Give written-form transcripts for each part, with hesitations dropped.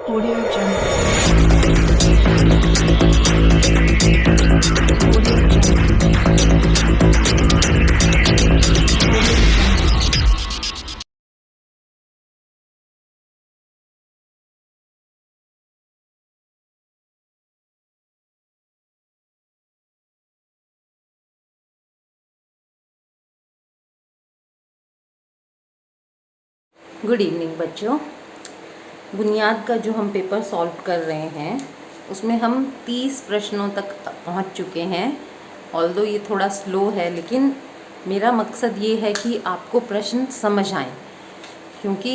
Audio Jungle. Audio Jungle. Good evening बच्चों। बुनियाद का जो हम पेपर सॉल्व कर रहे हैं उसमें हम 30 प्रश्नों तक पहुंच चुके हैं। ऑल्दो ये थोड़ा स्लो है, लेकिन मेरा मकसद ये है कि आपको प्रश्न समझ आएं, क्योंकि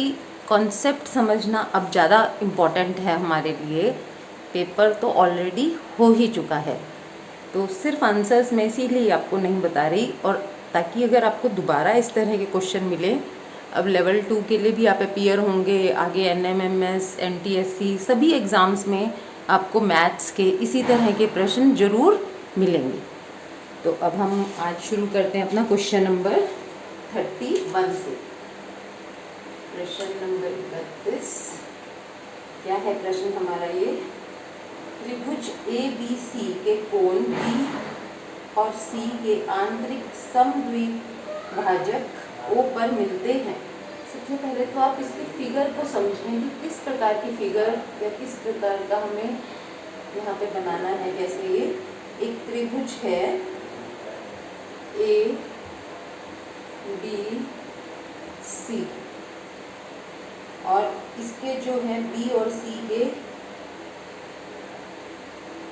कॉन्सेप्ट समझना अब ज़्यादा इम्पॉर्टेंट है हमारे लिए। पेपर तो ऑलरेडी हो ही चुका है, तो सिर्फ आंसर्स मैं इसीलिए आपको नहीं बता रही, और ताकि अगर आपको दोबारा इस तरह के क्वेश्चन मिले, अब लेवल 2 के लिए भी आप अपीयर होंगे, आगे NMMS NTSC सभी एग्ज़ाम्स में आपको मैथ्स के इसी तरह के प्रश्न ज़रूर मिलेंगे। तो अब हम आज शुरू करते हैं अपना क्वेश्चन नंबर 31 से। प्रश्न नंबर 31 क्या है? प्रश्न हमारा ये, त्रिभुज ABC के कोण B और C के आंतरिक समद्विभाजक O पर मिलते हैं। सबसे पहले तो आप इसकी फिगर को समझें कि किस प्रकार की फिगर या किस प्रकार का हमें यहाँ पे बनाना है। जैसे ये एक त्रिभुज है ABC और इसके जो है B और C के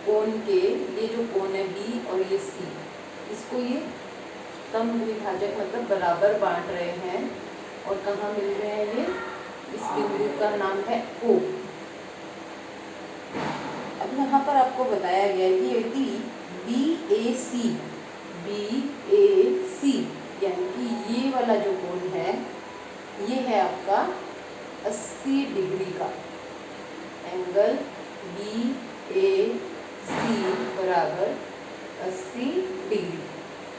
कोण के, ये जो कोण है B और ये C, इसको ये समद्विभाजक मतलब बराबर बांट रहे हैं। और कहाँ मिल रहे हैं ये? इस बिंदु का नाम है O। अब यहाँ पर आपको बताया गया है कि यदि BAC यानी कि ये वाला जो कोण है ये है आपका 80 डिग्री का एंगल, BAC बराबर 80 डिग्री,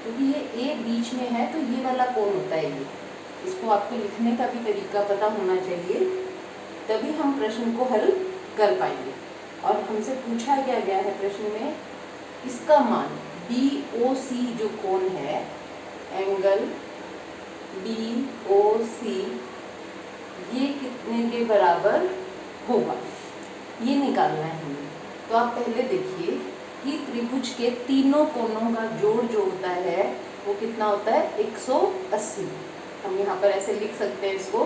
क्योंकि ये A बीच में है तो ये वाला कोण होता है ये। इसको आपको लिखने का भी तरीका पता होना चाहिए, तभी हम प्रश्न को हल कर पाएंगे। और हमसे पूछा क्या गया है प्रश्न में, इसका मान BOC जो कोण है, एंगल BOC ये कितने के बराबर होगा, ये निकालना है हमें। तो आप पहले देखिए कि त्रिभुज के तीनों कोणों का जोड़ जो होता है वो कितना होता है? 180। हम यहाँ पर ऐसे लिख सकते हैं इसको,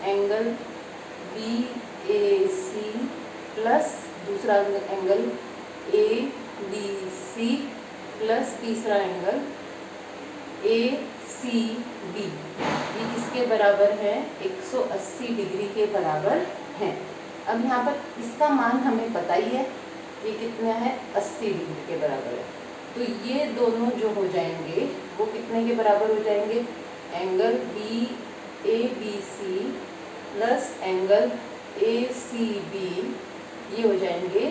एंगल BAC प्लस दूसरा एंगल ABC प्लस तीसरा एंगल ACB, ये किसके बराबर है? 180 डिग्री के बराबर है। अब यहाँ पर इसका मान हमें पता ही है, ये कितना है? 80 डिग्री के बराबर है। तो ये दोनों जो हो जाएंगे वो कितने के बराबर हो जाएंगे? Angle BABC plus angle ACB, ये हो जाएंगे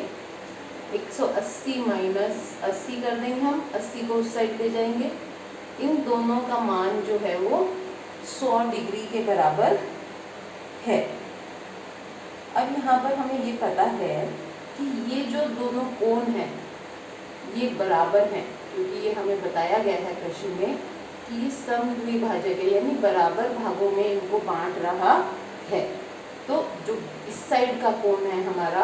180 माइनस 80 कर देंगे हम, 80 को उस साइड ले जाएंगे। इन दोनों का मान जो है वो 100 डिग्री के बराबर है। अब यहाँ पर हमें ये पता है कि ये जो दोनों कोण हैं ये बराबर हैं, क्योंकि ये हमें बताया गया है प्रश्न में कि ये समद्विभाजक है, यानी बराबर भागों में इनको बांट रहा है। तो जो इस साइड का कोण है हमारा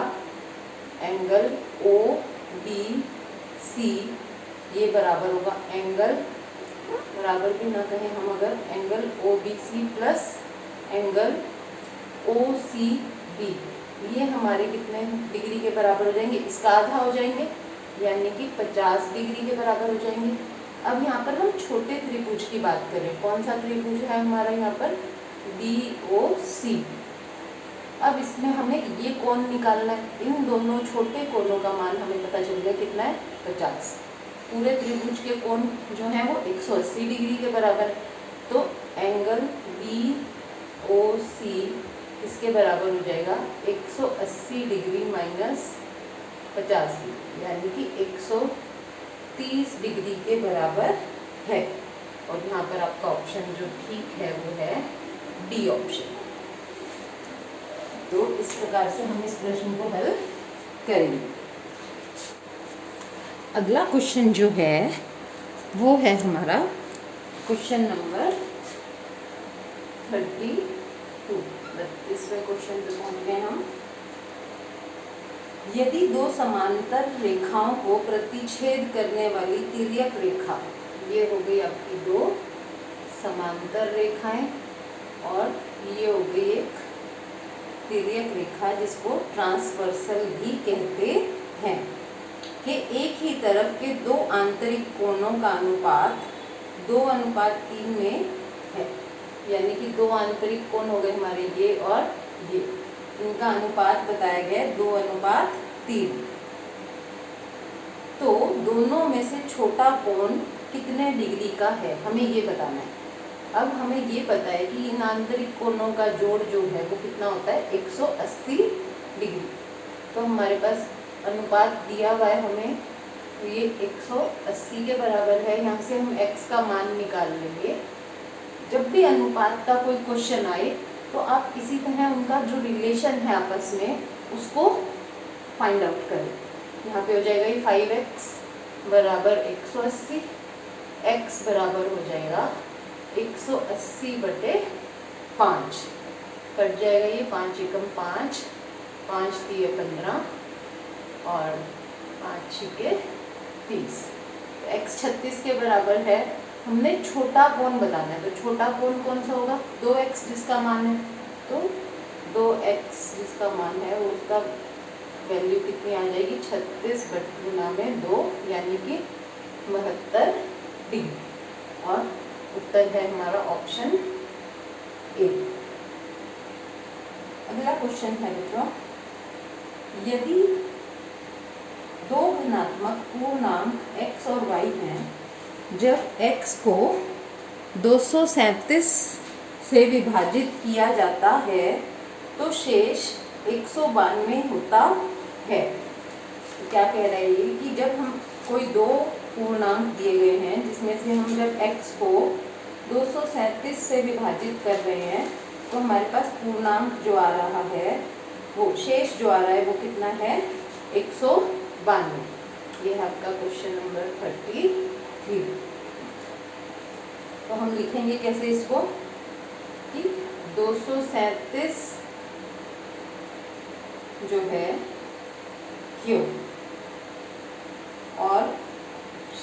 एंगल OBC, ये बराबर होगा एंगल, बराबर भी ना कहें हम अगर, angle OBC plus angle OCB, ये हमारे कितने डिग्री के बराबर हो जाएंगे? इसका आधा हो जाएंगे, यानी कि 50 डिग्री के बराबर हो जाएंगे। अब यहाँ पर हम छोटे त्रिभुज की बात करें, कौन सा त्रिभुज है हमारा यहाँ पर? BOC। अब इसमें हमें ये कोण निकालना है। इन दोनों छोटे कोणों का मान हमें पता चल गया कितना है? 50। पूरे त्रिभुज के कोण जो है वो 180 डिग्री के बराबर है। तो एंगल BOC इसके बराबर हो जाएगा 180 डिग्री माइनस 50 डिग्री, यानी कि 130 डिग्री के बराबर है। और यहाँ पर आपका ऑप्शन जो ठीक है वो है D ऑप्शन। तो इस प्रकार से हम इस प्रश्न को हल करेंगे। अगला क्वेश्चन जो है वो है हमारा क्वेश्चन नंबर 32। 32वें क्वेश्चन पे पहुंच गए हम। यदि दो समांतर रेखाओं को प्रतिच्छेद करने वाली तिर्यक रेखा, ये हो गई आपकी दो समांतर रेखाएं और ये हो गई एक तिर्यक रेखा जिसको ट्रांसवर्सल भी कहते हैं, कि एक ही तरफ के दो आंतरिक कोणों का अनुपात 2:3 में है। यानी कि दो आंतरिक कोण हो गए हमारे ये और ये, इनका अनुपात बताया गया है 2:3। तो दोनों में से छोटा कोण कितने डिग्री का है, हमें ये बताना है। अब हमें ये पता है कि इन आंतरिक कोणों का जोड़ जो है वो कितना होता है 180 डिग्री। तो हमारे पास अनुपात दिया हुआ है हमें, तो ये 180 के बराबर है। यहाँ से हम x का मान निकाल लेंगे। जब भी अनुपात का कोई क्वेश्चन आए तो आप इसी तरह उनका जो रिलेशन है आपस में उसको फाइंड आउट करें। यहाँ पे हो जाएगा ये 5x बराबर 180, x बराबर हो जाएगा 180/5, कट जाएगा ये 5 एकम 5, 5 तिये 15 और 5 छिके 30। तो x 36 के बराबर है। हमने छोटा कोण बताना है, तो छोटा कोण कौन सा होगा 2x जिसका मान है, तो 2x जिसका मान है वो उसका वैल्यू कितनी आ जाएगी 36/2 यानी कि 72 डिग्री। और उत्तर है हमारा ऑप्शन ए। अगला क्वेश्चन है बच्चों, यदि दो धनात्मक पूर्णांक x और y हैं, जब x को 237 से विभाजित किया जाता है तो शेष 192 होता है। क्या कह रहा है ये कि जब हम कोई दो पूर्णांक दिए गए हैं जिसमें से हम जब x को 237 से विभाजित कर रहे हैं तो हमारे पास पूर्णांक जो आ रहा है वो शेष जो आ रहा है वो कितना है 192। ये है आपका क्वेश्चन नंबर 33। तो हम लिखेंगे कैसे इसको कि 237 जो है क्यों, और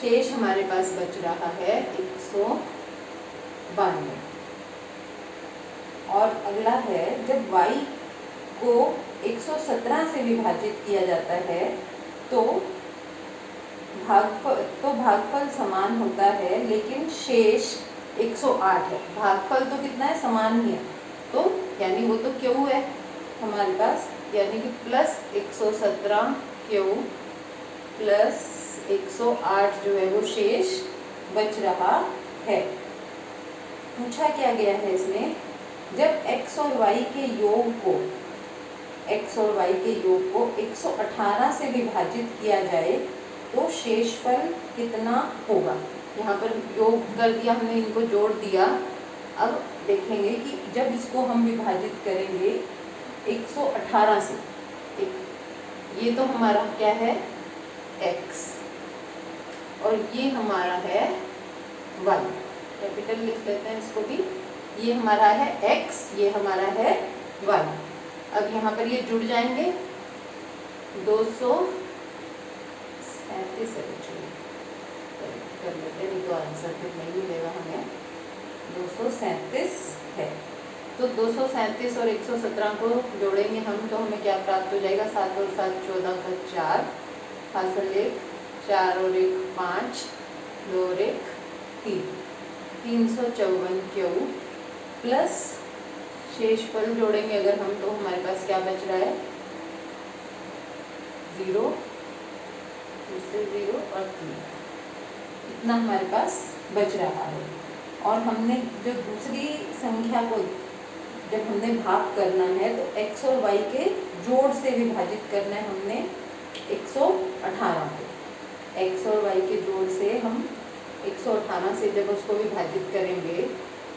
शेष हमारे पास बच रहा है 192। और अगला है जब y को 117 से विभाजित किया जाता है तो भागफल समान होता है लेकिन शेष 108 है। भागफल तो कितना है समान ही है, तो यानी वो तो क्यों है हमारे पास, यानी कि प्लस 117 क्यों प्लस 108 जो है वो शेष बच रहा है। पूछा क्या गया है इसमें, जब x और y के योग को 118 से विभाजित किया जाए तो शेषफल कितना होगा। यहाँ पर योग कर दिया हमने, इनको जोड़ दिया। अब देखेंगे कि जब इसको हम विभाजित करेंगे 118 से, ये तो हमारा क्या है x और ये हमारा है y, कैपिटल लिख लेते हैं इसको भी। ये हमारा है x, ये हमारा है y। अब यहाँ पर ये जुड़ जाएंगे 237 कर लेते हैं, नहीं तो आंसर फिर नहीं मिलेगा हमें। 237 है, तो 237 और 117 को जोड़ेंगे हम तो हमें क्या प्राप्त हो जाएगा, 7 और 7 14 का 4, हासिल 1, 4 और 1 5, 2 और 1 3, 354 क्यू प्लस शेषफल जोड़ेंगे अगर हम तो हमारे पास क्या बच रहा है 0, दूसरे 0 और 3, इतना हमारे पास बच रहा है। और हमने जो दूसरी संख्या को जब हमने भाग करना है तो x और y के जोड़ से विभाजित करना है हमने 118 को। x और y के जोड़ से हम 118 से जब उसको विभाजित करेंगे,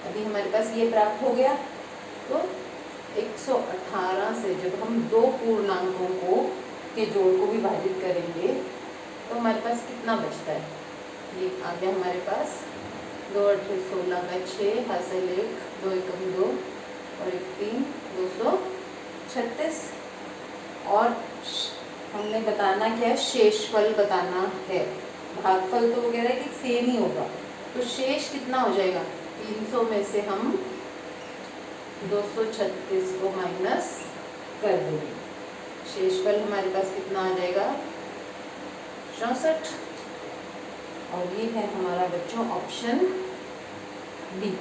अभी हमारे पास ये प्राप्त हो गया, तो 118 से जब हम दो पूर्णांकों को के जोड़ को विभाजित करेंगे तो हमारे पास कितना बचता है। ये आ गया हमारे पास 2 8 16 का 6 हासिल 1 2 एकम 2 और 1 3 236। और हमने बताना क्या है, शेषफल बताना है। भागफल तो वगैरह कि सेम ही होगा, तो शेष कितना हो जाएगा। 300 में से हम 236 को माइनस कर देंगे, शेषफल हमारे पास कितना आ जाएगा 64। और ये है हमारा बच्चों ऑप्शन बी।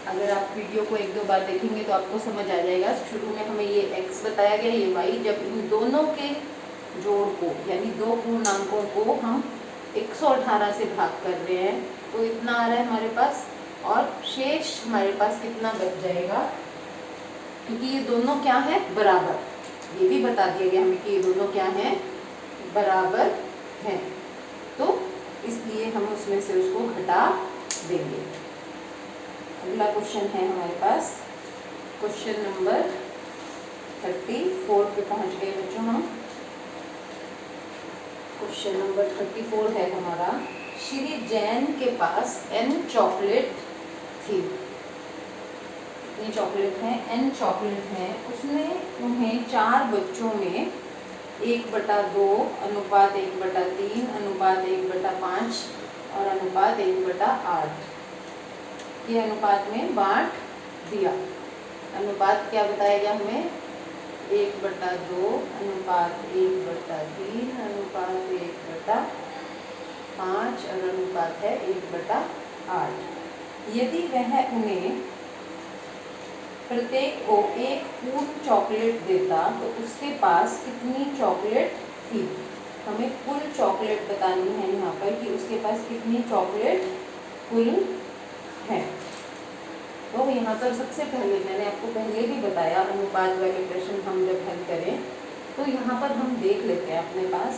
अगर आप वीडियो को 1-2 बार देखेंगे तो आपको समझ आ जाएगा। शुरू में हमें ये x बताया गया, ये y, जब इन दोनों के जोड़ को यानी दो पूर्णांकों को हम 118 से भाग कर रहे हैं तो इतना आ रहा है हमारे पास। और शेष हमारे पास कितना बच जाएगा, क्योंकि ये दोनों क्या है बराबर, ये भी बता दिया गया हमें कि ये दोनों क्या हैं बराबर हैं, तो इसलिए हम उसमें से उसको घटा देंगे। अगला क्वेश्चन है हमारे पास क्वेश्चन नंबर 34 पे पहुंच गए बच्चों हम। क्वेश्चन नंबर 34 है हमारा, श्री जैन के पास n चॉकलेट थी। कितनी चॉकलेट है, n चॉकलेट है। उसने उन्हें 4 बच्चों में 1/2 अनुपात 1/3 अनुपात 1/5 और अनुपात 1/8 के अनुपात में बांट दिया। अनुपात क्या बताया गया हमें, 1/2 अनुपात 1/3 अनुपात 1/5 और अनुपात है 1/8। यदि वह उन्हें प्रत्येक को एक पूर्ण चॉकलेट देता तो उसके पास कितनी चॉकलेट थी। हमें कुल चॉकलेट बतानी है यहाँ पर कि उसके पास कितनी चॉकलेट कुल है। तो यहाँ पर सबसे पहले मैंने आपको पहले भी बताया, अनुपात वाले प्रश्न हम जब हल करें तो यहाँ पर हम देख लेते हैं अपने पास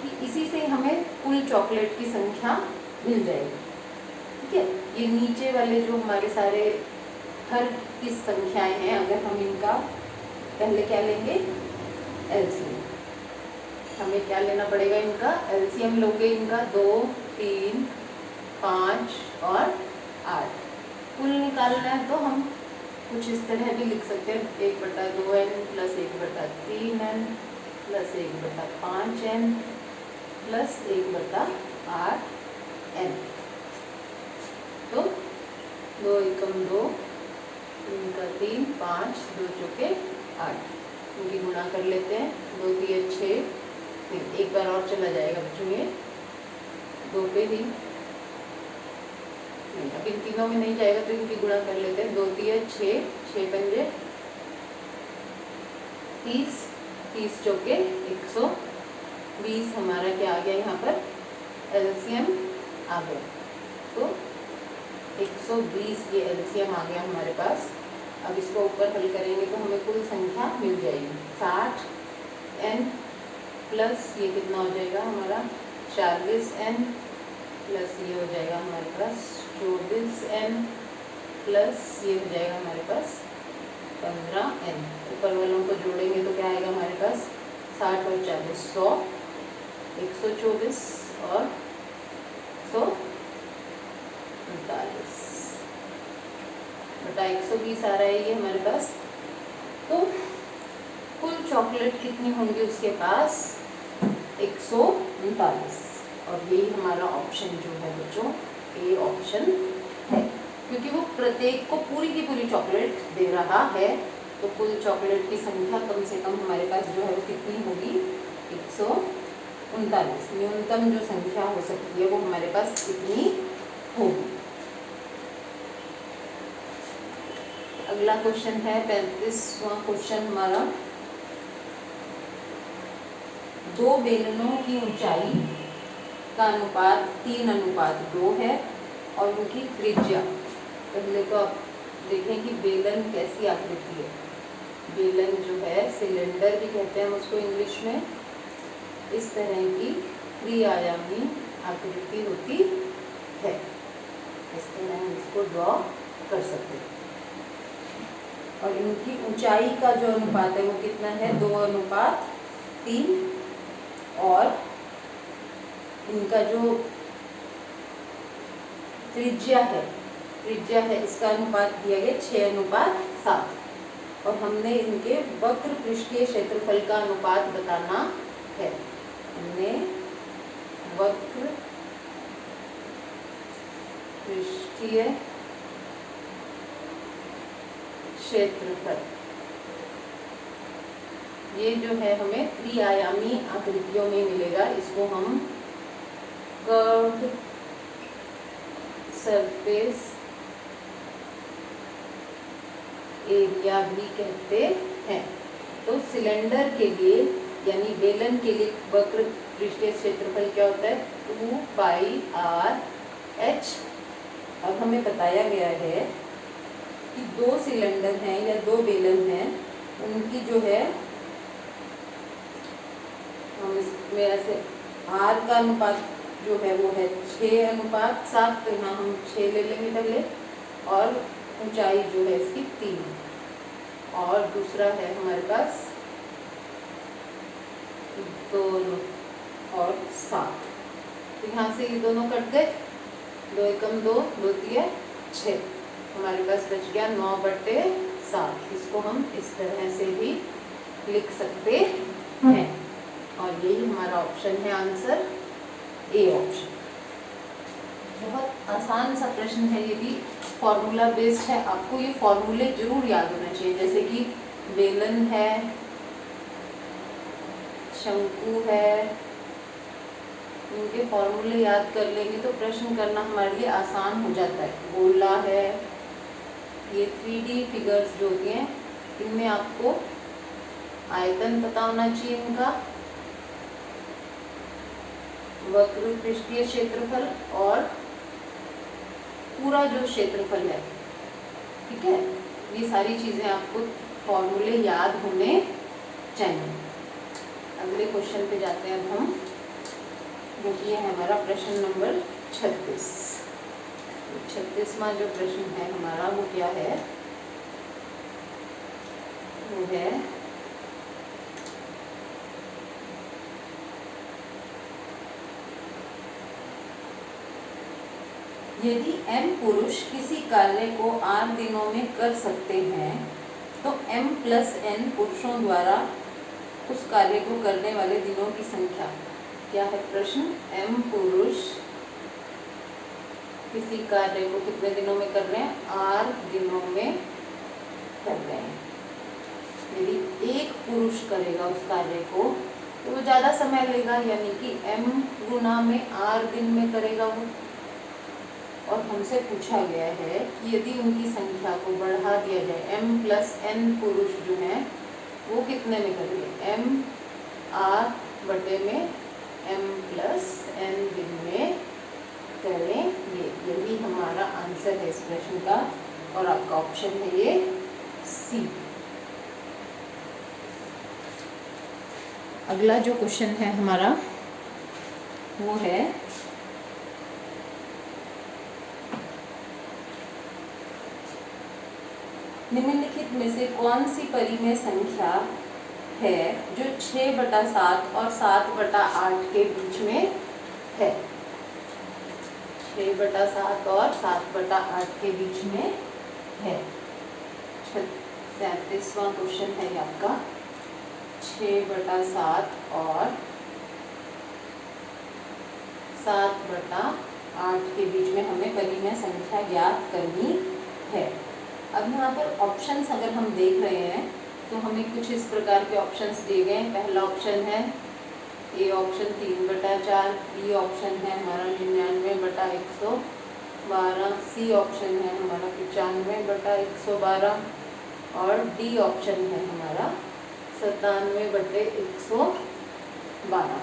कि इसी से हमें कुल चॉकलेट की संख्या मिल जाएगी। ठीक है, ये नीचे वाले जो हमारे सारे हर की संख्याएं हैं, अगर हम इनका पहले क्या लेंगे एलसीएम, हमें क्या लेना पड़ेगा इनका एलसीएम लोगे इनका 2 3 5 और 8 कुल निकालना है। तो हम कुछ इस तरह भी लिख सकते हैं 1/2n plus 1/3n plus 1/5n plus 1/8n। तो 2 एकम 2 3 का 3 5 2 चौके 8, इनकी गुणा कर लेते हैं। 2 3 6, एक बार और चला जाएगा बच्चों, ये 2 पे ही नहीं, अब इन तीनों में नहीं जाएगा तो इनकी गुणा कर लेते हैं। 2 3 6 6 पंजे 30 30 चौके 120 हमारा क्या आ गया यहाँ पर एलसीएम आ गया। तो 120 ये एलसीएम आ गया हमारे पास। अब इसको ऊपर हल करेंगे तो हमें कुल संख्या मिल जाएगी 60n प्लस ये कितना हो जाएगा हमारा 40n प्लस ये हो जाएगा हमारे पास 24n प्लस ये हो जाएगा हमारे पास 15n। ऊपर वालों को जोड़ेंगे तो क्या आएगा हमारे पास 60 और 40 100 124 और 139 बटा 120 आ रहा है ये हमारे पास। तो कुल चॉकलेट कितनी होंगी उसके पास 139, और यही हमारा ऑप्शन जो है बच्चों ए ऑप्शन है, क्योंकि वो प्रत्येक को पूरी की पूरी चॉकलेट दे रहा है। तो कुल चॉकलेट की संख्या कम से कम हमारे पास जो है वो कितनी होगी 139। न्यूनतम जो संख्या हो सकती है वो हमारे पास कितनी होगी। अगला क्वेश्चन है 35वां क्वेश्चन हमारा, 2 बेलनों की ऊंचाई का अनुपात 3:2 है और उनकी त्रिज्या, पहले तो आप देखें कि बेलन कैसी आकृति है। बेलन जो है सिलेंडर भी कहते हैं हम उसको इंग्लिश में, इस तरह की त्रिआयामी आकृति होती है। इस तरह हम इसको ड्रॉ कर सकते हैं। और इनकी ऊंचाई का जो अनुपात है वो कितना है, 2:3। और इनका जो त्रिज्या है इसका अनुपात दिया गया 6:7। और हमने इनके वक्र पृष्ठीय क्षेत्रफल का अनुपात बताना है। हमने वक्र पृष्ठीय क्षेत्रफल, ये जो है हमें त्रिआयामी आकृतियों में मिलेगा। इसको हम कर्व्ड सरफेस एरिया भी कहते हैं। तो सिलेंडर के लिए यानी बेलन के लिए वक्र पृष्ठीय क्षेत्रफल क्या होता है, 2πr/h। अब हमें बताया गया है कि 2 सिलेंडर हैं या 2 बेलन हैं, उनकी जो है हम इसमें ऐसे r का अनुपात जो है वो है 6:7। तो यहाँ हम 6 ले लेंगे पहले। और ऊंचाई जो है इसकी 3। और दूसरा है हमारे पास 2 और 7। तो यहाँ से ये दोनों कट गए, 2 एकम 2, 2 तिया 6। हमारे पास बच गया 9/7। इसको हम इस तरह से भी लिख सकते हैं। और यही हमारा ऑप्शन है, आंसर ए ऑप्शन। बहुत आसान सा प्रश्न है, ये भी फॉर्मूला बेस्ड है। आपको ये फॉर्मूले जरूर याद होना चाहिए, जैसे कि बेलन है, शंकु है, इनके फॉर्मूले याद कर लेंगे तो प्रश्न करना हमारे लिए आसान हो जाता है। गोला है, ये 3D फिगर्स जो होती हैं इनमें आपको आयतन पता होना चाहिए इनका, वक्र पृष्ठीय क्षेत्रफल और पूरा जो क्षेत्रफल है, ठीक है। ये सारी चीजें आपको फॉर्मूले याद होने चाहिए। अगले क्वेश्चन पे जाते हैं अब हम, जो कि है हमारा प्रश्न नंबर 36। 36वां जो प्रश्न है हमारा वो क्या है, वो है यदि m पुरुष किसी कार्य को r दिनों में कर सकते हैं तो m+n पुरुषों द्वारा उस कार्य को करने वाले दिनों की संख्या क्या है। प्रश्न, m पुरुष किसी कार्य को कितने दिनों में कर रहे हैं, r दिनों में कर रहे हैं। यदि एक पुरुष करेगा उस कार्य को तो वो ज़्यादा समय लेगा, यानी कि m गुना में r दिन में करेगा वो। और हमसे पूछा गया है कि यदि उनकी संख्या को बढ़ा दिया जाए, m+n पुरुष जो हैं वो कितने में करेंगे, m r में m+n दिन में करेंगे। यही हमारा आंसर है इस प्रश्न का, और आपका ऑप्शन है ये सी। अगला जो क्वेश्चन है हमारा वो है निम्नलिखित में से कौन सी परिमेय संख्या है जो 6/7 और 7/8 के बीच में है। 6/7 और 7/8 के बीच में है। 37वां क्वेश्चन है ये आपका, 6/7 और 7/8 के बीच में हमें परिमेय संख्या ज्ञात करनी है। अब यहाँ पर ऑप्शंस अगर हम देख रहे हैं तो हमें कुछ इस प्रकार के ऑप्शंस दिए गए हैं। पहला ऑप्शन है ए ऑप्शन 3/4, बी ऑप्शन है हमारा 99/112, सी ऑप्शन है हमारा 95/112 और डी ऑप्शन है हमारा 97/112।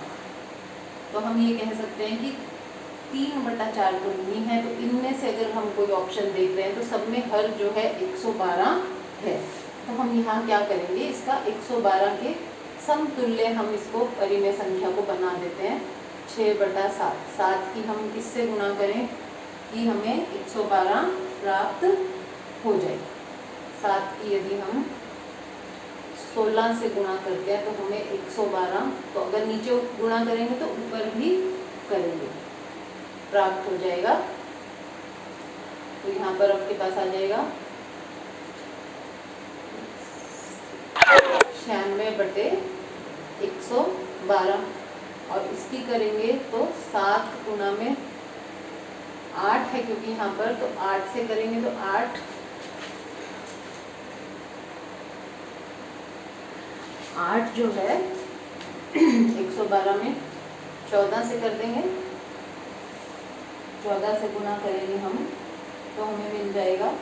तो हम ये कह सकते हैं कि 3/4 तो नहीं है, तो इनमें से अगर हम कोई ऑप्शन देख रहे हैं तो सब में हर जो है 112 है। तो हम यहाँ क्या करेंगे, इसका 112 के समतुल्य हम इसको परिमेय संख्या को बना देते हैं। 6/7, 7 की हम किससे गुणा करें कि हमें 112 प्राप्त हो जाए। 7 की यदि हम 16 से गुणा करते हैं तो हमें 112, तो अगर नीचे गुणा करेंगे तो ऊपर भी करेंगे, प्राप्त हो जाएगा। तो यहाँ पर आपके पास आ जाएगा 96/112, और इसकी करेंगे तो 7 गुना में 8 है, क्योंकि यहाँ पर तो 8 से करेंगे तो 8 जो है 112 में 14 से कर देंगे, 14 से गुना करेंगे हम तो हमें मिल जाएगा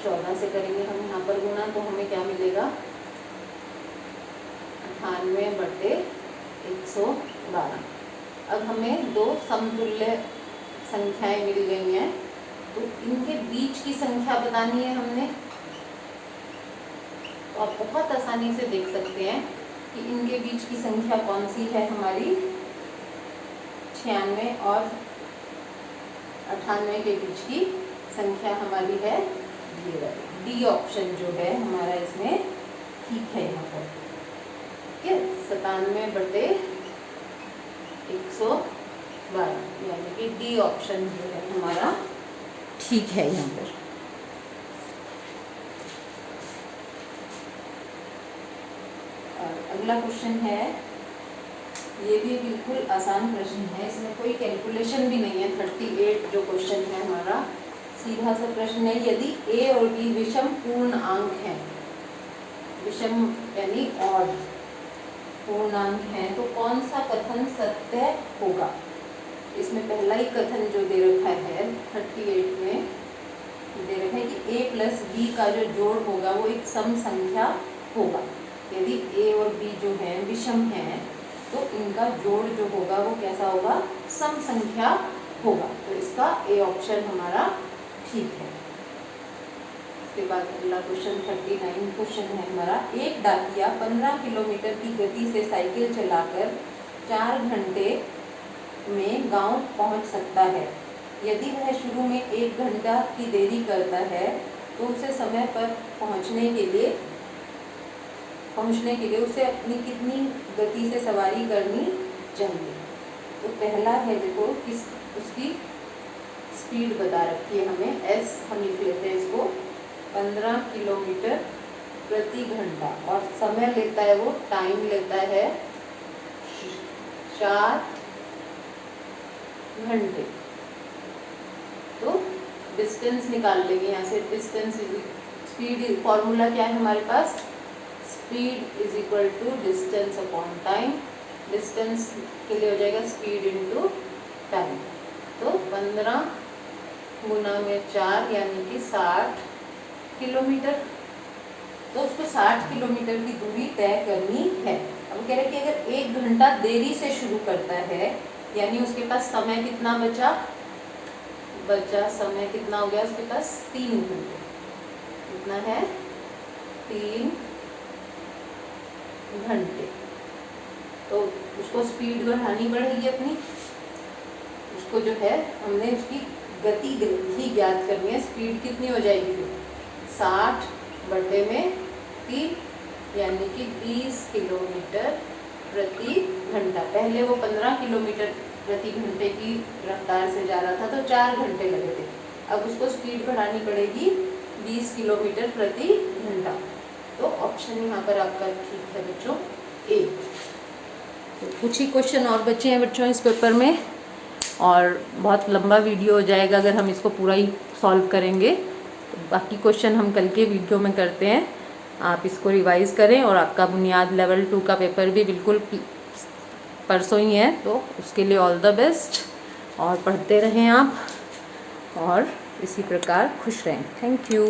14 से करेंगे हम यहाँ पर गुना तो हमें क्या मिलेगा 98/112। अब हमें दो समतुल्य संख्याएं मिल गई हैं, तो इनके बीच की संख्या बतानी है हमने। तो आप बहुत आसानी से देख सकते हैं कि इनके बीच की संख्या कौन सी है हमारी, 96 और 98 के बीच की संख्या हमारी है डी ऑप्शन जो है हमारा इसमें ठीक है यहाँ पर। ठीक है, 97/112 यानी कि डी ऑप्शन जो है हमारा ठीक है यहाँ पर। और अगला क्वेश्चन है, ये भी बिल्कुल आसान प्रश्न है, इसमें कोई कैलकुलेशन भी नहीं है। 38 जो क्वेश्चन है हमारा सीधा सा प्रश्न है, यदि ए और बी विषम पूर्ण अंक हैं, विषम यानी ऑड पूर्णांक हैं, तो कौन सा कथन सत्य होगा। इसमें पहला ही कथन जो दे रखा है 38 में दे रखा है कि a प्लस बी का जो जोड़ होगा वो एक सम संख्या होगा। यदि a और b जो है विषम हैं तो इनका जोड़ जो होगा वो कैसा होगा, सम संख्या होगा। तो इसका ए ऑप्शन हमारा ठीक है। इसके बाद अगला क्वेश्चन 39 क्वेश्चन है हमारा, एक डाकिया 15 किलोमीटर की गति से साइकिल चलाकर 4 घंटे में गांव पहुंच सकता है। यदि वह शुरू में 1 घंटा की देरी करता है तो उसे समय पर पहुंचने के लिए उसे अपनी कितनी गति से सवारी करनी चाहिए। तो पहला है देखो किस उसकी स्पीड बता रखी है हमें, एस हम लिख लेते हैं इसको, 15 किलोमीटर प्रति घंटा, और समय लेता है वो टाइम लेता है 4 घंटे। तो डिस्टेंस निकाल लेंगे यहाँ से, डिस्टेंस स्पीड फॉर्मूला क्या है हमारे पास, speed is equal to distance upon time. Distance के लिए हो जाएगा स्पीड इनटू टाइम। तो 15 गुना में 4 यानी कि 60 किलोमीटर। तो उसको 60 किलोमीटर की दूरी तय करनी है। अब कह रहे हैं कि अगर 1 घंटा देरी से शुरू करता है यानी उसके पास समय कितना बचा समय कितना हो गया उसके पास 3 घंटे। कितना है 3 घंटे। तो उसको स्पीड बढ़ानी पड़ेगी अपनी, उसको जो है हमने उसकी गति ही ज्ञात करनी है। स्पीड कितनी हो जाएगी फिर 60/3 यानी कि 20 किलोमीटर प्रति घंटा। पहले वो 15 किलोमीटर प्रति घंटे की रफ्तार से जा रहा था तो 4 घंटे लगे थे, अब उसको स्पीड बढ़ानी पड़ेगी 20 किलोमीटर प्रति घंटा। तो ऑप्शन यहाँ पर आपका ठीक है बच्चों ए। तो कुछ ही क्वेश्चन और बचे हैं बच्चों इस पेपर में, और बहुत लंबा वीडियो हो जाएगा अगर हम इसको पूरा ही सॉल्व करेंगे। तो बाकी क्वेश्चन हम कल के वीडियो में करते हैं। आप इसको रिवाइज़ करें, और आपका बुनियाद लेवल 2 का पेपर भी बिल्कुल परसों ही है, तो उसके लिए ऑल द बेस्ट, और पढ़ते रहें आप और इसी प्रकार खुश रहें। Thank you.